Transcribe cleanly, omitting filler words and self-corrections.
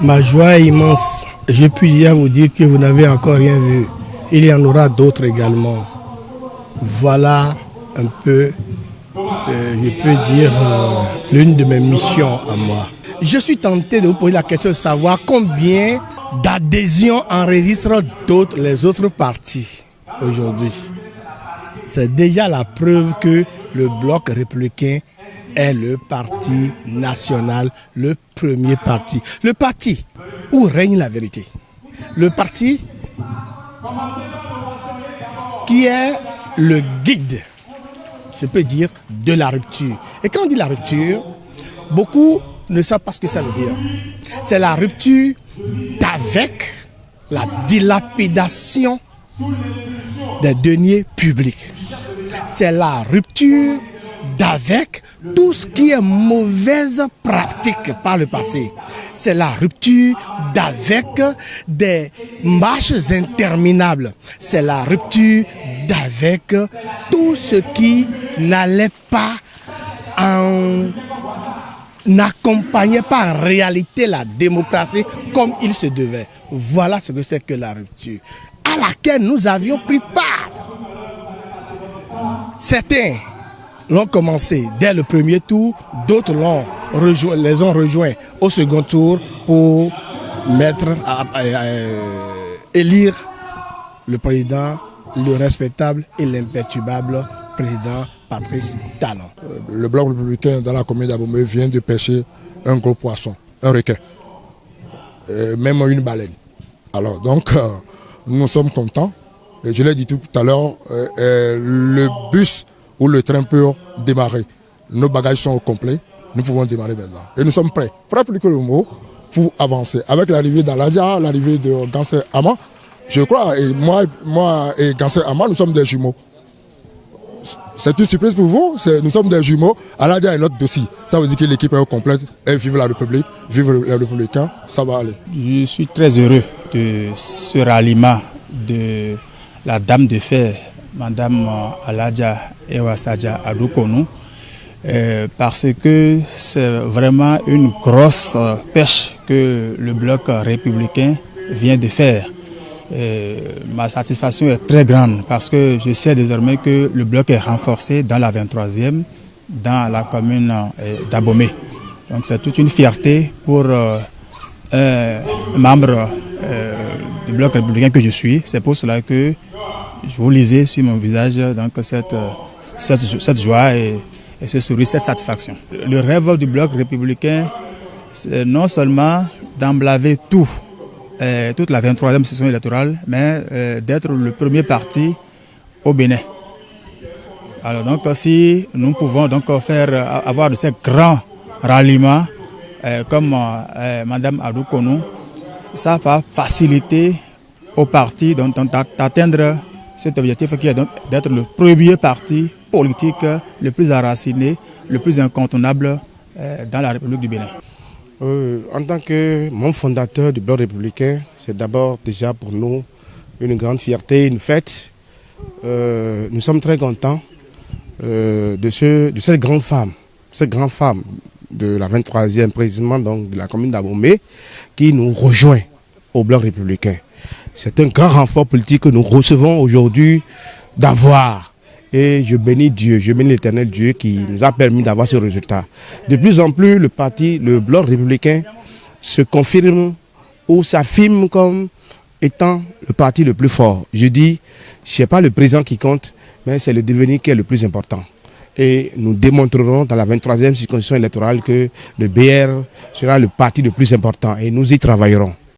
Ma joie est immense. Je puis déjà vous dire que vous n'avez encore rien vu. Il y en aura d'autres également. Voilà un peu, je peux dire, l'une de mes missions à moi. Je suis tenté de vous poser la question de savoir combien d'adhésions enregistrent les autres partis aujourd'hui. C'est déjà la preuve que le Bloc républicain est le parti national, le premier parti. Le parti où règne la vérité. Le parti qui est le guide, je peux dire, de la rupture. Et quand on dit la rupture, beaucoup ne savent pas ce que ça veut dire. C'est la rupture d'avec la dilapidation des deniers publics. C'est la rupture d'avec tout ce qui est mauvaise pratique par le passé. C'est la rupture d'avec des marches interminables. C'est la rupture d'avec tout ce qui n'allait pas n'accompagnait pas en réalité la démocratie comme il se devait. Voilà ce que c'est que la rupture, à laquelle nous avions pris part. Certains l'ont commencé dès le premier tour, d'autres les ont rejoints au second tour pour élire le président, le respectable et l'imperturbable président Patrice Talon. Le Bloc républicain dans la commune d'Abomey vient de pêcher un gros poisson, un requin, même une baleine. Alors donc, nous sommes contents. Et je l'ai dit tout à l'heure, le bus ou le train peut démarrer. Nos bagages sont au complet, nous pouvons démarrer maintenant. Et nous sommes prêts plus que le mot, pour avancer. Avec l'arrivée d'Aladja, l'arrivée de Ganser Ama, je crois, et moi et Ganser Ama, nous sommes des jumeaux. C'est une surprise pour vous, nous sommes des jumeaux. Aladja est notre dossier. Ça veut dire que l'équipe est complète. Et vive la République, vive les Républicains, ça va aller. Je suis très heureux de ce ralliement de la dame de fer, Madame Aladja Ewasadja Adoukonou, parce que c'est vraiment une grosse pêche que le Bloc républicain vient de faire. Ma satisfaction est très grande parce que je sais désormais que le Bloc est renforcé dans la 23e, dans la commune d'Abomey. Donc c'est toute une fierté pour un membre du Bloc républicain que je suis. C'est pour cela que vous lisez sur mon visage donc, cette joie et ce sourire, cette satisfaction. Le rêve du Bloc républicain, c'est non seulement d'emblaver toute la 23e session électorale, mais d'être le premier parti au Bénin. Alors donc si nous pouvons donc avoir de ces grands ralliements comme Madame Adoukonou, ça va faciliter au parti d'atteindre cet objectif qui est d'être le premier parti politique le plus enraciné, le plus incontournable dans la République du Bénin. En tant que membre fondateur du Bloc républicain, c'est d'abord déjà pour nous une grande fierté, une fête. Nous sommes très contents de cette grande femme de la 23e précisément donc de la commune d'Abomey qui nous rejoint au Bloc républicain. C'est un grand renfort politique que nous recevons aujourd'hui d'avoir. Et je bénis Dieu, je bénis l'éternel Dieu qui nous a permis d'avoir ce résultat. De plus en plus, le Bloc républicain se confirme ou s'affirme comme étant le parti le plus fort. Je dis, ce n'est pas le président qui compte, mais c'est le devenir qui est le plus important. Et nous démontrerons dans la 23e circonscription électorale que le BR sera le parti le plus important et nous y travaillerons.